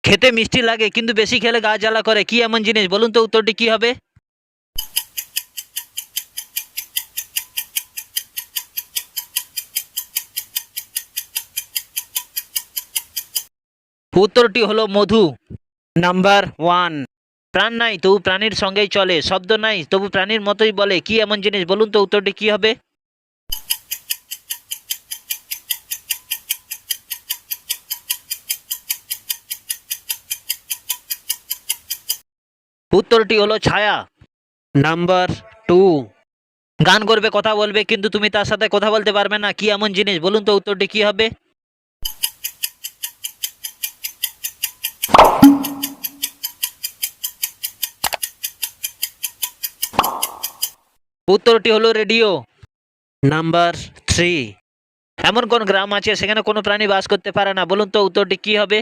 খেতে মিষ্টি লাগে কিন্তু বেশি খেলে গা জ্বালা করে, কি এমন জিনিস? বলুন তো উত্তরটি কি হবে? উত্তরটি হলো মধু। Number one. প্রাণ নাই তবু প্রাণীর সঙ্গেই চলে, শব্দ নাই তবু প্রাণীর মতোই বলে, কি এমন জিনিস? বলুন তো উত্তরটি কি হবে? উত্তরটি হলো ছায়া। Number two. গান করবে, কথা বলবে, কিন্তু তুমি তার সাথে কথা বলতে পারবে না, কি এমন জিনিস? বলুন তো উত্তরটি কি হবে? উত্তরটি হলো রেডিও। Number three. এমন কোন গ্রাম আছে সেখানে কোনো প্রাণী বাস করতে পারে না? বলুন তো উত্তরটি কি হবে?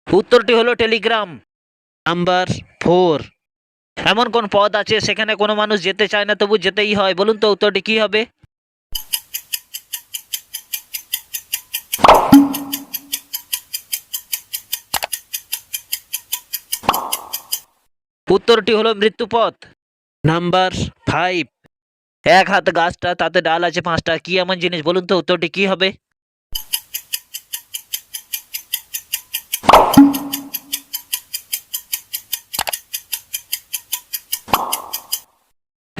উত্তরটি হলো টেলিগ্রাম। Number four. এমন কোন পথ আছে সেখানে কোনো মানুষ যেতে চায় না তবু যেতেই হয়? বলুন তো উত্তরটি কি হবে? উত্তরটি হলো মৃত্যুপথ। Number five. এক হাত গাছটা, তাতে ডাল আছে পাঁচটা, কি এমন জিনিস? বলুন তো উত্তরটি কি হবে?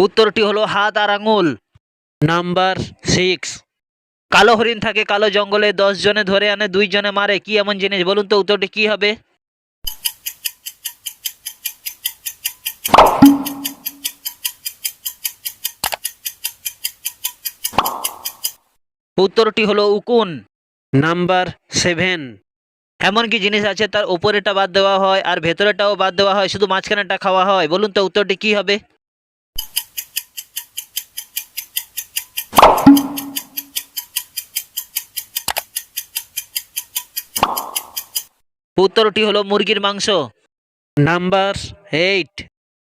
উত্তরটি হলো হাত আর আঙুল। Number six. কালো হরিণ থাকে কালো জঙ্গলে, 10 জনে ধরে আনে 2 জনে মারে, কি এমন জিনিস? বলুন তো উত্তরটি কি হবে? উত্তরটি হলো উকুন। Number seven. এমন কি জিনিস আছে তার উপরেটা বাদ দেওয়া হয় আর ভেতরেটাও বাদ দেওয়া হয়, শুধু মাঝখানেটা খাওয়া হয়? বলুন তো উত্তরটি কি হবে? উত্তরটি হলো মুরগির মাংস। Number eight.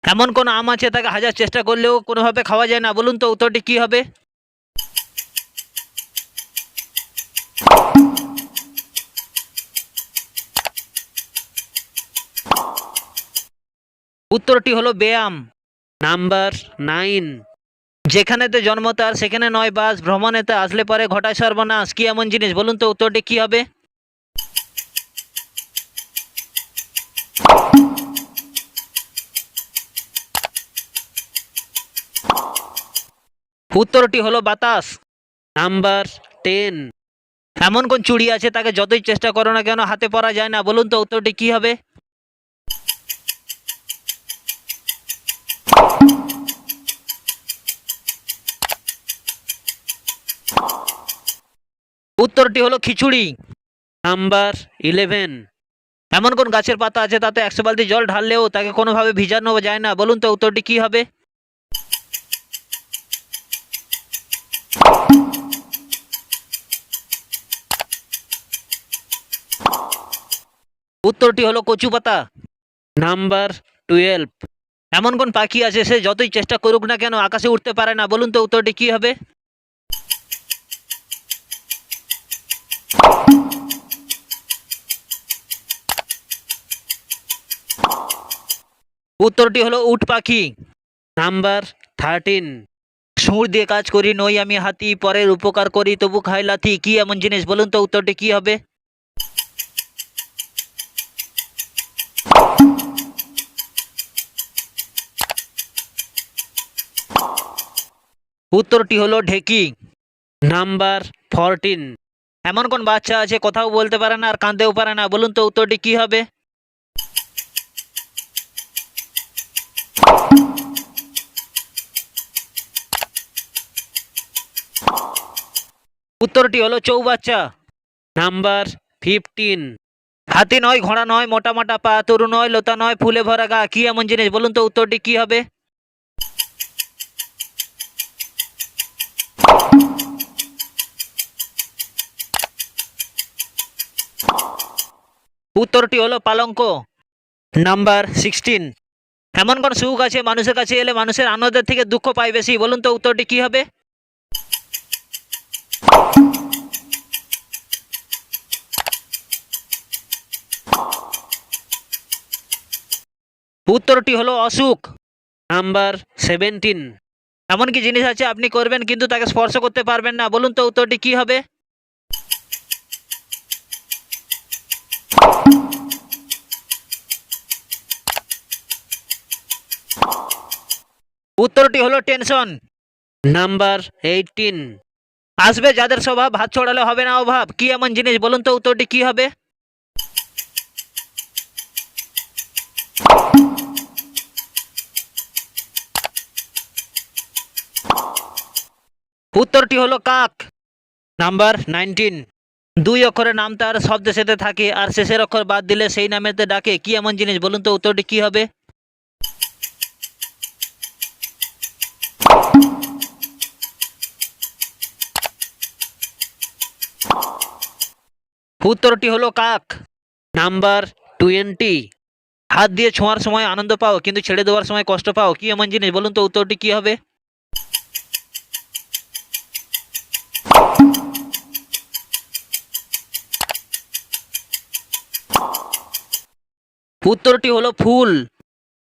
এমন কোন আম আছে তাকে হাজার চেষ্টা করলেও কোনোভাবে খাওয়া যায় না? বলুন তো উত্তরটি কি হবে? উত্তরটি হলো ব্যায়াম। Number nine. যেখানেতে জন্ম তার সেখানে নয় বাস, ভ্রমণেতে আসলে পরে ঘটায় সর্বনাশ, কি এমন জিনিস? বলুন তো উত্তরটি কি হবে? উত্তরটি হলো বাতাস। Number ten. এমন কোন চুড়ি আছে তাকে যতই চেষ্টা করো না কেন হাতে পরা যায় না? বলুন তো উত্তরটি কি হবে? উত্তরটি হলো খিচুড়ি। Number eleven. এমন কোন গাছের পাতা আছে তাতে 100 বালতি জল ঢাললেও তাকে কোনোভাবে ভিজানো যায় না? বলুন তো উত্তরটি কি হবে? উত্তরটি হলো কচু পাতা। Number twelve. এমন কোন পাখি আছে সে যতই চেষ্টা করুক না কেন আকাশে উঠতে পারে না? বলুন তো উত্তরটি কি হবে? উত্তরটি হলো উট পাখি। নাম্বার 13। সুর দিয়ে কাজ করি, নই আমি হাতি, পরের উপকার করি তবু খাই লাথি, কি এমন জিনিস? বলুন তো উত্তরটি কি হবে? উত্তরটি হলো ঢেকি। নাম্বার 14। এমন কোন বাচ্চা আছে কথাও বলতে পারে না আর কাঁদতেও পারে না? বলুন তো উত্তরটি কি হবে? উত্তরটি হলো চৌবাচ্চা। নাম্বার 15। হাতি নয়, ঘোড়া নয়, মোটা মোটা পা, তরু নয়, লতা নয়, ফুলে ভরা গা, কি এমন জিনিস? বলুন তো উত্তরটি কি হবে? উত্তরটি হলো পালঙ্ক। নাম্বার 16। এমন কোন সুখ আছে মানুষের কাছে এলে মানুষের আনন্দের থেকে দুঃখ পায় বেশি? বলুন তো উত্তরটি কি হবে? উত্তরটি হলো অসুখ। নাম্বার 17। এমন কি জিনিস আছে আপনি করবেন কিন্তু তাকে স্পর্শ করতে পারবেন না? বলুন তো উত্তরটি কি হবে? উত্তরটি হলো টেনশন। নাম্বার 18। আসবে যাদের স্বভাব হাত ছড়ালে হবে না অভাব, কি এমন জিনিস? বলুন তো উত্তরটি কি হবে? উত্তরটি হলো কাক। নাম্বার 19। দুই অক্ষরের নাম তার শব্দ সাথে থাকে আর শেষের অক্ষর বাদ দিলে সেই নামেতে ডাকে, কি এমন জিনিস? বলুন তো উত্তরটি কি হবে? উত্তরটি হলো কাক। নাম্বার 20। হাত দিয়ে ছোঁয়ার সময় আনন্দ পাও কিন্তু ছেড়ে দেওয়ার সময় কষ্ট পাও, কি এমন জিনিস? বলুন তো উত্তরটি কি হবে? উত্তরটি হলো ফুল।